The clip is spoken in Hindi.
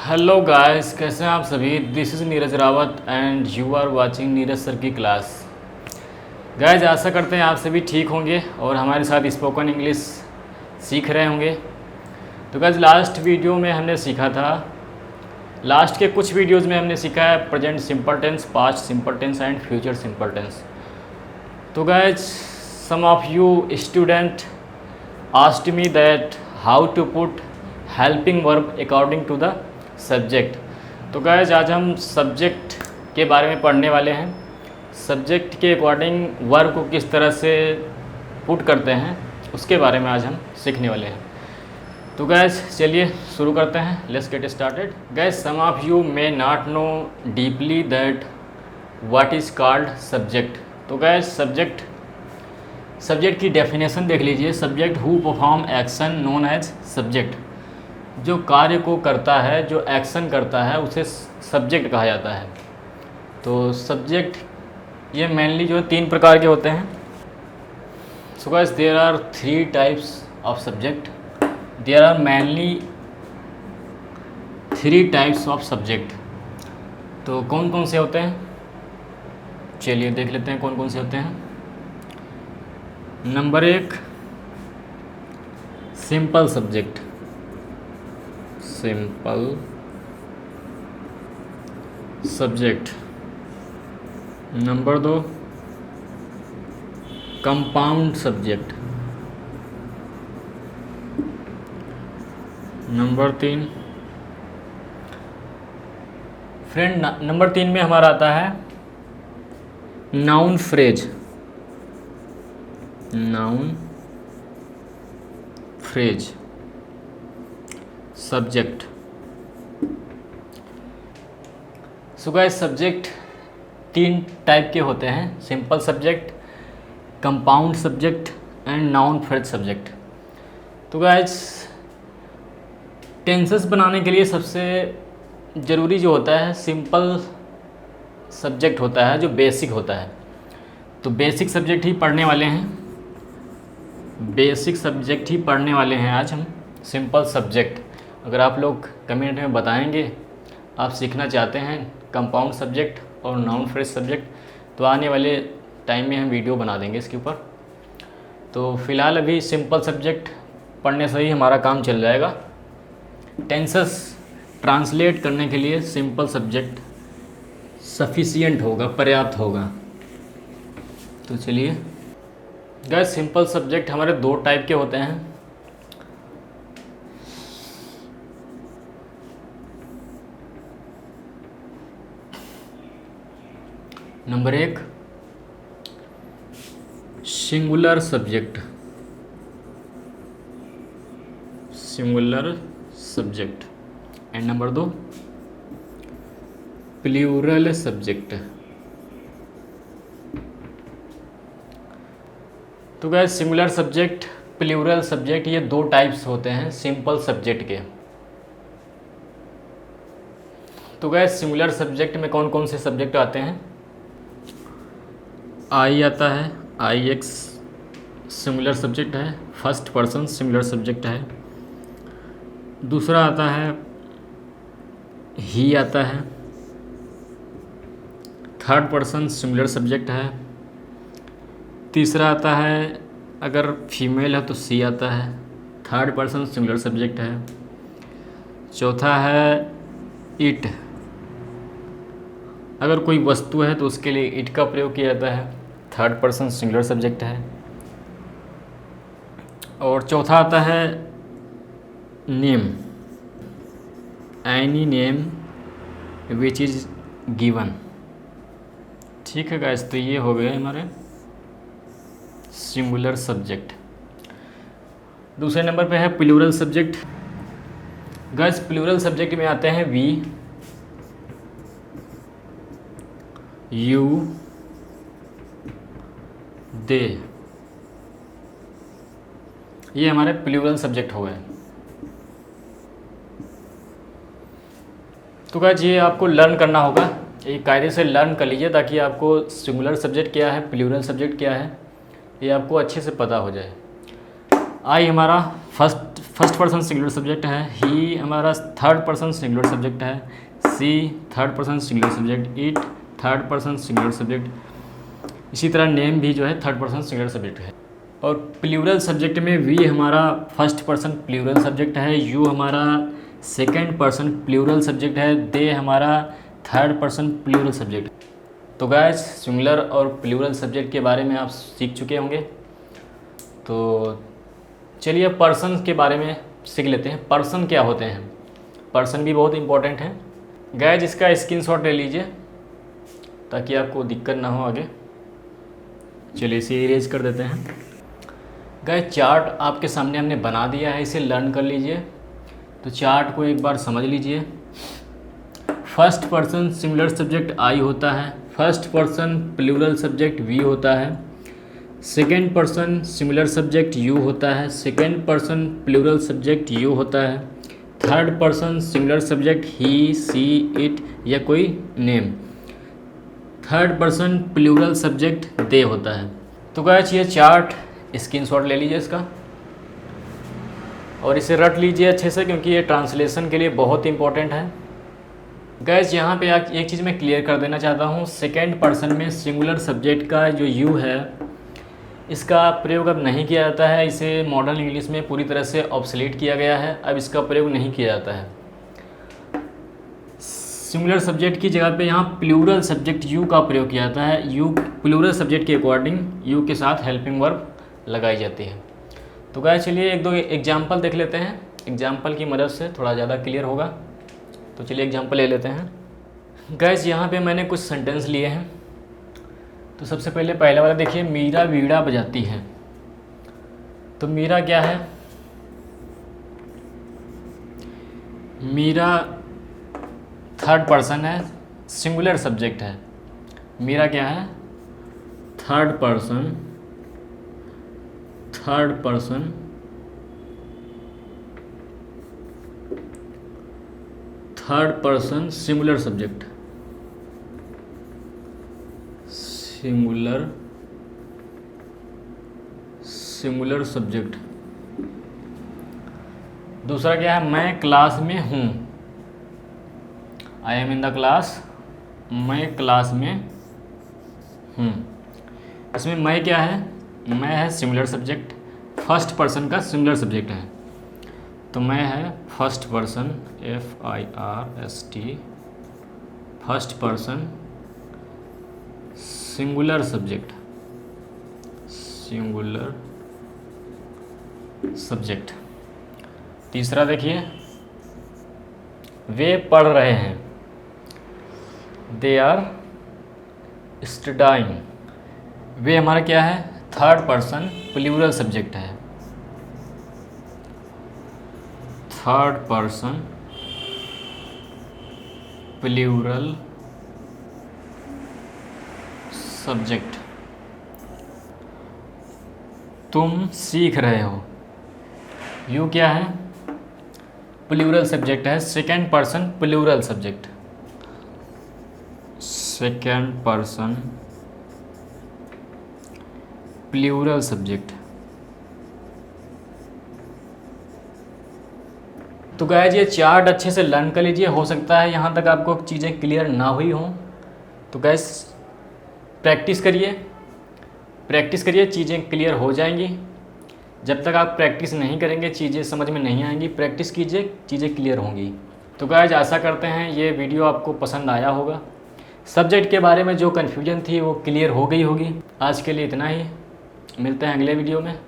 हेलो गाइस, कैसे हैं आप सभी। This is Neeraj Rawat and you are watching Neeraj sir की क्लास। गाइस, आशा करते हैं आप सभी ठीक होंगे और हमारे साथ स्पोकन इंग्लिश सीख रहे होंगे। तो गाइस, लास्ट वीडियो में हमने सीखा था, लास्ट के कुछ वीडियोज़ में हमने सीखा है present simple tense, past simple tense and future simple tense. तो guys, some of you student asked me that how to put helping verb according to the subject. तो गाइस, आज हम सब्जेक्ट के बारे में पढ़ने वाले हैं। सब्जेक्ट के अकॉर्डिंग वर्ब को किस तरह से पुट करते हैं उसके बारे में आज हम सीखने वाले हैं। तो गाइस, चलिए शुरू करते हैं। Let's get started. Guys, some of you may not know deeply that what is called subject. तो गाइस, सब्जेक्ट की डेफिनेशन देख लीजिए। Subject who perform action known as subject. जो कार्य को करता है, जो एक्शन करता है, उसे सब्जेक्ट कहा जाता है। तो सब्जेक्ट ये मेनली जो 3 प्रकार के होते हैं। So guys, there are 3 types of subject. There are mainly 3 types of subject. तो कौन कौन से होते हैं, चलिए देख लेते हैं कौन कौन से होते हैं। Number 1, simple subject. Simple subject. Number 2, compound subject. Number 3 friend, number 3 में हमारा आता है noun phrase. Noun phrase subject. So guys, subject 3 type के होते हैं, simple subject, compound subject and noun phrase subject. तो गाइस, टेंसेस बनाने के लिए सबसे ज़रूरी जो होता है सिंपल सब्जेक्ट होता है, जो बेसिक होता है। तो बेसिक सब्जेक्ट ही पढ़ने वाले हैं, बेसिक सब्जेक्ट ही पढ़ने वाले हैं आज हम, सिंपल सब्जेक्ट। अगर आप लोग कमेंट में बताएंगे आप सीखना चाहते हैं कंपाउंड सब्जेक्ट और नाउन फ्रेज सब्जेक्ट, तो आने वाले टाइम में हम वीडियो बना देंगे इसके ऊपर। तो फ़िलहाल अभी सिंपल सब्जेक्ट पढ़ने से ही हमारा काम चल जाएगा। टेंसेस ट्रांसलेट करने के लिए सिंपल सब्जेक्ट सफिशिएंट होगा, पर्याप्त होगा। तो चलिए गाइस, सिंपल सब्जेक्ट हमारे 2 टाइप के होते हैं। Number 1, singular subject. Singular subject and number 2, plural subject. तो guys, singular subject, plural subject, ये 2 टाइप्स होते हैं सिंपल सब्जेक्ट के। तो गाइस, सिंगुलर सब्जेक्ट में कौन कौन से सब्जेक्ट आते हैं। आई आता है, आई एक सिंगुलर सब्जेक्ट है, फर्स्ट पर्सन सिंगुलर सब्जेक्ट है। दूसरा आता है ही आता है, थर्ड पर्सन सिंगुलर सब्जेक्ट है। तीसरा आता है, अगर फीमेल है तो सी आता है, थर्ड पर्सन सिंगुलर सब्जेक्ट है। चौथा है इट, अगर कोई वस्तु है तो उसके लिए इट का प्रयोग किया जाता है, थर्ड पर्सन सिंगुलर सब्जेक्ट है। और चौथा आता है name, any name which is given. ठीक है गाइस, तो ये हो गए हमारे सिंगुलर सब्जेक्ट। दूसरे नंबर पे है plural subject. Guys, plural subject में आते हैं वी, यू, दे। ये हमारे प्लूरल सब्जेक्ट हो गए। तो गाइस, ये आपको लर्न करना होगा, ये कायदे से लर्न कर लीजिए ताकि आपको सिंगुलर सब्जेक्ट क्या है, प्लूरल सब्जेक्ट क्या है, ये आपको अच्छे से पता हो जाए। आई हमारा first first person singular subject है, ही हमारा थर्ड पर्सन सिंगुलर सब्जेक्ट है, she third person singular subject, it third person singular subject, इसी तरह नेम भी जो है थर्ड पर्सन सिंगुलर सब्जेक्ट है। और प्लूरल सब्जेक्ट में वी हमारा फर्स्ट पर्सन प्लूरल सब्जेक्ट है, यू हमारा सेकंड पर्सन प्लूरल सब्जेक्ट है, दे हमारा थर्ड पर्सन प्लूरल सब्जेक्ट। तो गाइस सिंगुलर और प्लूरल सब्जेक्ट के बारे में आप सीख चुके होंगे। तो चलिए पर्सन के बारे में सीख लेते हैं। पर्सन क्या होते हैं, पर्सन भी बहुत इंपॉर्टेंट है। गाइस इसका स्क्रीनशॉट ले लीजिए ताकि आपको दिक्कत ना हो आगे। चलिए इसे इरेज कर देते हैं। गाइस चार्ट आपके सामने हमने बना दिया है, इसे लर्न कर लीजिए। तो चार्ट को एक बार समझ लीजिए। First person singular subject I होता है, first person plural subject we होता है, second person singular subject you होता है, second person plural subject you होता है, third person singular subject he she it या कोई name, third person plural subject they होता है। तो गाइस ये चार्ट स्क्रीनशॉट ले लीजिए इसका और इसे रट लीजिए अच्छे से, क्योंकि ये ट्रांसलेशन के लिए बहुत इंपॉर्टेंट है। गाइस यहाँ पे एक चीज़ मैं क्लियर कर देना चाहता हूँ, सेकेंड पर्सन में सिंगुलर सब्जेक्ट का जो यू है इसका प्रयोग अब नहीं किया जाता है। इसे मॉडर्न इंग्लिश में पूरी तरह से ऑब्सोलीट किया गया है, अब इसका प्रयोग नहीं किया जाता है। सिंगुलर सब्जेक्ट की जगह पे यहाँ प्लूरल सब्जेक्ट यू का प्रयोग किया जाता है। यू प्लूरल सब्जेक्ट के अकॉर्डिंग यू के साथ हेल्पिंग वर्ब लगाई जाती है। तो गाइस चलिए एक दो एग्जाम्पल देख लेते हैं, एग्जाम्पल की मदद से थोड़ा ज़्यादा क्लियर होगा। तो चलिए एग्जाम्पल ले लेते हैं। गाइस यहाँ पे मैंने कुछ सेंटेंस लिए हैं। तो सबसे पहले पहला वाला देखिए, मीरा वीणा बजाती है। तो मीरा क्या है, मीरा थर्ड पर्सन है, सिंगुलर सब्जेक्ट है। मीरा क्या है, third person singular subject, singular subject. दूसरा क्या है, मैं क्लास में हूँ, I am in the class, मैं क्लास में हूँ। इसमें मैं क्या है, मैं है सिंगुलर सब्जेक्ट, फर्स्ट पर्सन का सिंगुलर सब्जेक्ट है। तो मैं है first person FIRST, first person singular subject. तीसरा देखिए, वे पढ़ रहे हैं, दे आर स्टडाइंग। वे हमारा क्या है, थर्ड पर्सन प्लूरल सब्जेक्ट है, थर्ड पर्सन प्लूरल सब्जेक्ट। तुम सीख रहे हो, यू क्या है, प्लूरल सब्जेक्ट है, second person plural subject, second person plural subject. तो गाइस ये चार्ट अच्छे से लर्न कर लीजिए। हो सकता है यहाँ तक आपको चीज़ें क्लियर ना हुई हों। तो गाइस प्रैक्टिस करिए, चीज़ें क्लियर हो जाएंगी। जब तक आप प्रैक्टिस नहीं करेंगे चीज़ें समझ में नहीं आएंगी। प्रैक्टिस कीजिए, चीज़ें क्लियर होंगी। तो गाइस आशा करते हैं ये वीडियो आपको पसंद आया होगा। सब्जेक्ट के बारे में जो कन्फ्यूजन थी वो क्लियर हो गई होगी। आज के लिए इतना ही, मिलते हैं अगले वीडियो में।